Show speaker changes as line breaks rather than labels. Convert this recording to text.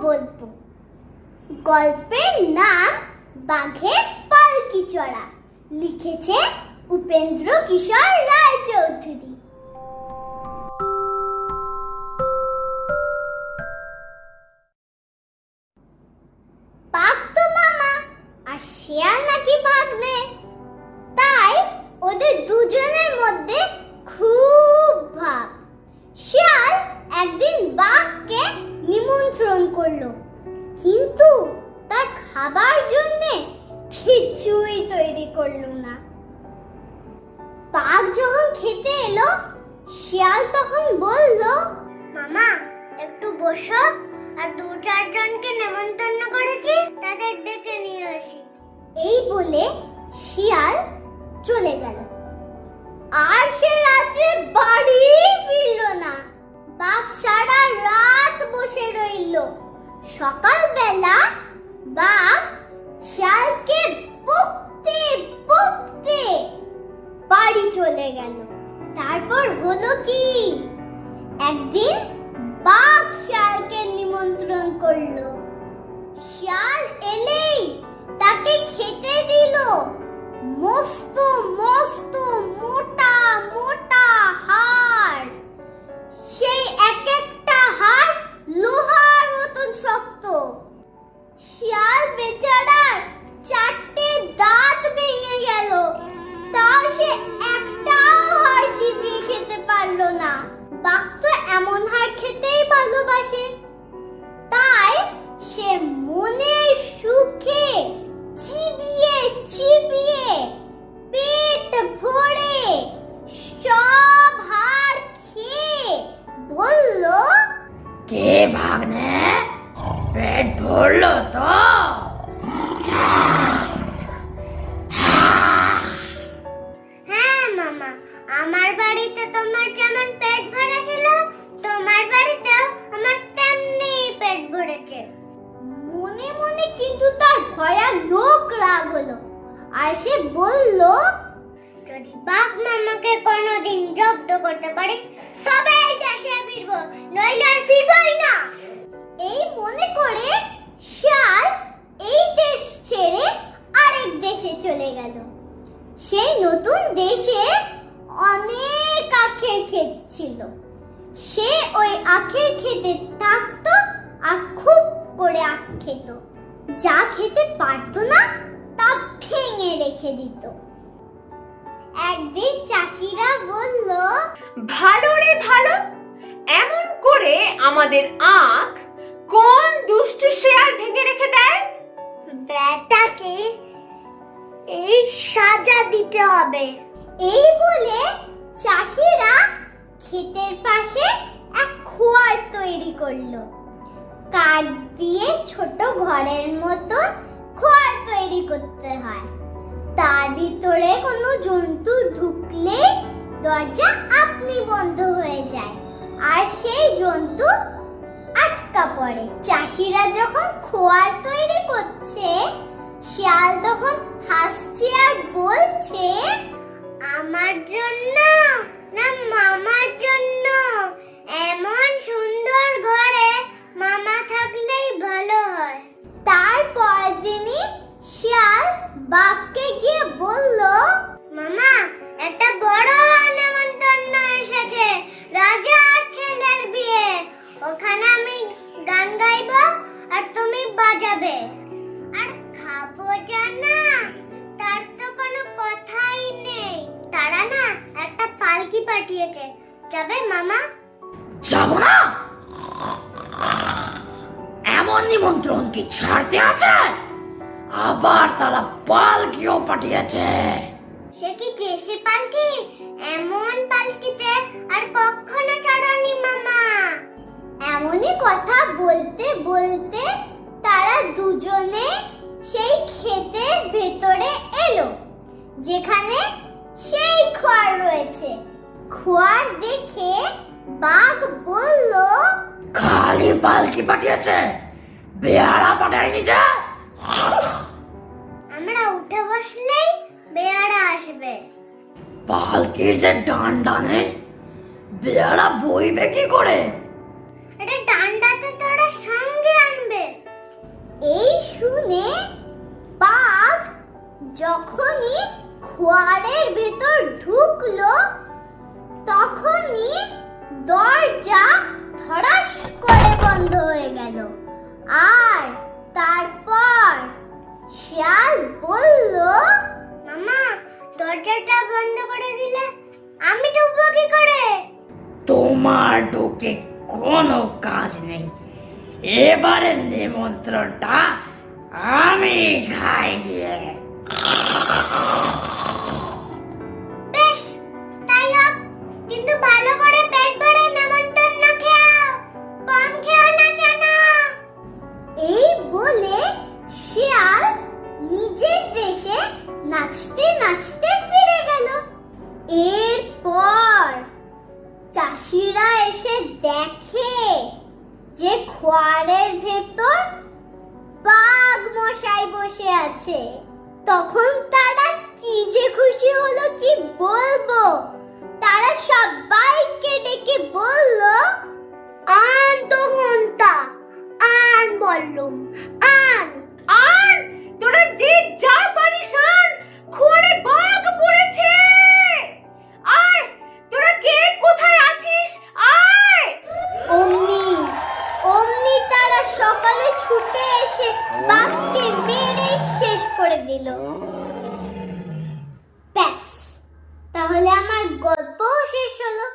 গল্প। গল্পের নাম বাঘের পালকি চড়া। লিখেছে উপেন্দ্র কিশোর রায়চৌধুরী। বাঘ তো মামা আর শিয়াল নাকি ভাগ্নে, তাই ওদের দুজনের মধ্যে খুব ভাব। শিয়াল একদিন বাঘকে নিমন্ত্রণ করলো, কিন্তু তার খাবার জন্য কিছুই তৈরি করলো না। বাঘ যখন খেতে এলো, শিয়াল তখন বলল, মামা একটু বসো, আর 2-4 জনকে নেমন্তন্ন করেছি, তাদের ডেকে নিয়ে আসি। এই বলে শিয়াল চলে গেল, আর সে রাত্রে বাড়ি ফিরল না। বাঘ সারা রাত বসে রইল। সকালবেলা বাঘ শিয়ালকে বকতে বকতে বাড়ি চলে গেল। তারপর হলো কি, একদিন বাঘ শিয়ালকে নিমন্ত্রণ করলো। শিয়াল এলেই তাকে খেতে দিল মস্ত মস্ত মোটা মোটা হাড়। সেই এক একটা হাড় লোহার মতন শক্ত। শিয়াল বেচারার 4টে দাঁত ভেঙে গেল, তাও সে একটাও হাড় চিবিয়ে খেতে পারলো না। বাঘ তো এমন হাড় খেতেই ভালোবাসে, তাই সে মনের সুখে চিবিয়ে চিবিয়ে পেট ভরে সব হাড় খেয়ে বলল,
কে ভাগ্নে, পেট ভরলো তো?
হ্যাঁ মামা, আমার বাড়িতে তোমার যেমন পেট ভরা ছিল, তোমার বাড়িতেও আমার তেমনি পেট ভরেছে। মনে মনে কিন্তু তার ভয়ানক রাগ হলো, আর সে বলল, যদি বাঘ মামাকে কোনোদিন জব্দ করতে পারি তবে এই দেশে ফিরবো, নইলে আর ফিরবই না। এই মনে করে শিয়াল এই দেশ ছেড়ে আরেক দেশে চলে গেল। সেই নতুন দেশে অনেক আখের ক্ষেত ছিল। সে ওই আখের ক্ষেতে থাকতো আর খুব করে আখ খেত। যা খেতে পারতো না তা ভেঙে রেখে দিত। একদিন চাষিরা বলল,
ভালো রে ভালো, এমন করে আমাদের আখ কোন দুষ্টু শিয়াল ভেঙে রেখে দেয়?
বেটাকে এই সাজা দিতে হবে। এই বলে চাষিরা ক্ষেতের পাশে এক খোয়ার তৈরি করলো। কাঠ দিয়ে ছোট ঘরের মতো খোয়ার তৈরি করতে হয়। তার ভিতরে কোনো জন্তু ঢুকলে দরজা আপনি বন্ধ হয়ে যায়, আর সেই জন্তু আটকা পড়ে। চাষিরা যখন খোয়ার তৈরি করছে, শিয়াল তখন হাসছে আর বলছে, আমার জন্য না মামার জন্য? এমন সুন্দর ঘরে মামা থাকলেই ভালো হয়। তারপর দিনই শিয়াল বাঘকে গিয়ে বলল, মামা একটা বড় নেমন্তন্ন এসেছে, রাজা আর ছেলের বিয়ে। ওখানে আমি গান গাইবো আর তুমি বাজাবে, আর খাবো জানা, তার তো কোনো কথাই নেই। তারা না একটা পালকি পাঠিয়েছে, যাবে মামা?
যাব না, এমন নিমন্ত্রণ কি ছাড়তে আছে? আবার তারা পালকিও পাঠিয়েছে।
সে কি দেশি পালকি? এমন পালকিতে আর কখনো চড়ানি মামা। এমনই কথা বলতে বলতে তারা দুজনে সেই ক্ষেতের ভেতরে এলো, যেখানে সেই খোয়ার রয়েছে। খোয়ার দেখে বাঘ বলল,
খালি পালকি পাঠিয়েছে, বেয়ারা পাঠায়নি যে?
আমরা উঠে বসলেই বেয়ারা আসবে।
পালকির যে ডান্ডা নেই, বেয়ারা বইবে কি করে?
এটা ডান্ডাতে তোরা সঙ্গে আনবে। খোয়ারের ভেতর ঢুকলো তখনই দরজা ধড়াস করে বন্ধ হয়ে গেল। আর তারপর শিয়াল বলল, মামা দরজাটা বন্ধ করে দিলে আমি ঢুকবো কি করে?
তোমার ঢুকে কোনো কাজ নেই, এবারে নিমন্ত্রণটা আমি খাই গিয়ে।
বেশ, তাই হোক, কিন্তু ভালো করে পেট ভরে নেমন্তন্ন খেও, কম খেও না যেন। এই বলে শিয়াল নিজের দেশে নাচতে নাচতে ফিরে গেল। এরপর চাষিরা এসে দেখে যে খোয়ারের ভেতর বাঘ মশাই বসে আছে। তখন তারা কি যে খুশি হলো কি বলবো। তারা সবাইকে ডেকে বলল, আন তো ঘন্টা, আন বললুম, আন।
আর তোরা যে যা পারিস আন, খোয়ারে বাঘ পড়েছে। আয়, তোরা কে কোথায় আছিস? আয়।
অমনি অমনি তারা সকালে ছুটে এসে বাঘকে মেরে শেষ করে দিল। ব্যাস, তাহলে আমার গল্প শেষ হলো।